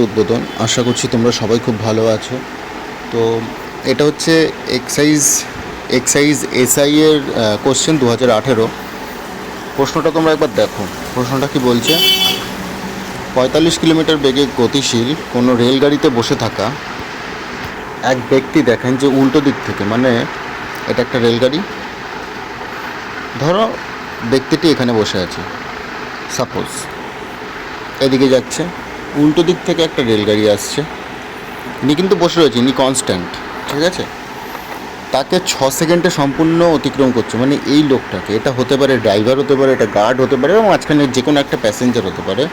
উদ্বোধন। আশা করছি তোমরা সবাই খুব ভালো আছো। তো এটা হচ্ছে এক্সাইজ এসআই এর কোশ্চেন 2018। প্রশ্নটা তোমরা একবার দেখো। প্রশ্নটা কি বলছে? 45 কিলোমিটার বেগে গতিশীল কোনো রেলগাড়িতে বসে থাকা এক ব্যক্তি দেখেন যে উল্টো দিক থেকে, মানে এটা একটা রেলগাড়ি, ধরো ব্যক্তিটি এখানে বসে আছে, সাপোজ এদিকে যাচ্ছে, উল্টো দিক থেকে একটা রেলগাড়ি আসছে, ইনি কিন্তু বসে রয়েছে, ইনি কনস্ট্যান্ট, ঠিক আছে, তাকে 6 সেকেন্ডে সম্পূর্ণ অতিক্রম করছে। মানে এই লোকটাকে, এটা হতে পারে ড্রাইভার, হতে পারে এটা গার্ড, হতে পারে এবং মাঝখানে যে কোনো একটা প্যাসেঞ্জার হতে পারে।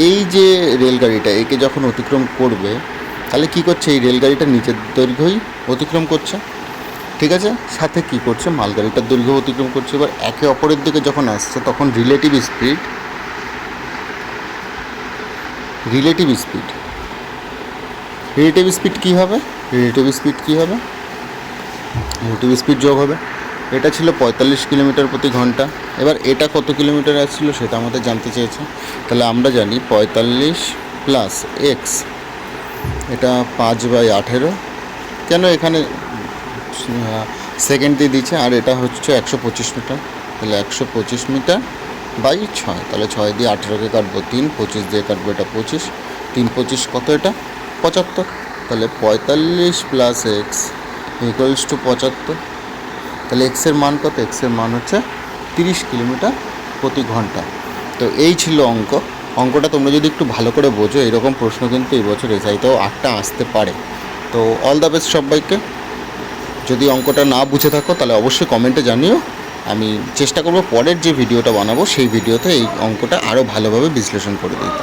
এই যে রেলগাড়িটা একে যখন অতিক্রম করবে, তাহলে কী করছে? এই রেলগাড়িটা নিচের দৈর্ঘ্যই অতিক্রম করছে, ঠিক আছে, সাথে কী করছে? মালগাড়িটার দৈর্ঘ্য অতিক্রম করছে। এবার একে অপরের দিকে যখন আসছে তখন রিলেটিভ স্পিড কী হবে? রিলেটিভ স্পিড যোগ হবে। এটা ছিল 45 কিলোমিটার প্রতি ঘন্টা। এবার এটা কত কিলোমিটার আসছিল সেটা আমাদের জানতে চেয়েছে। তাহলে আমরা জানি 45 প্লাস এক্স, এটা 5/18। কেন এখানে সেকেন্ড দিয়ে দিচ্ছে, আর এটা হচ্ছে 125 মিটার। তাহলে 125 মিটার বাই 6, তাহলে 6 দিয়ে 18কে কাটবো 3, 25 দিয়ে কাটবো এটা 25, 3×25 কত? এটা 75। তাহলে 45 প্লাস এক্স ইকুয়ালস টু 75। তাহলে এক্সের মান কত? এক্সের মান হচ্ছে 30 কিলোমিটার প্রতি ঘন্টা। তো এই ছিল অঙ্কটা তোমরা যদি একটু ভালো করে বোঝো, এরকম প্রশ্ন কিন্তু এই বছর এসআইতেও 8টা আসতে পারে। তো অল দ্য বেস্ট সবাইকে। যদি অঙ্কটা না বুঝে থাকো তাহলে অবশ্যই কমেন্টে জানিও। আমি চেষ্টা করব পরের যে ভিডিওটা বানাবো সেই ভিডিওতে এই অঙ্কটা আরও ভালোভাবে বিশ্লেষণ করে দিই।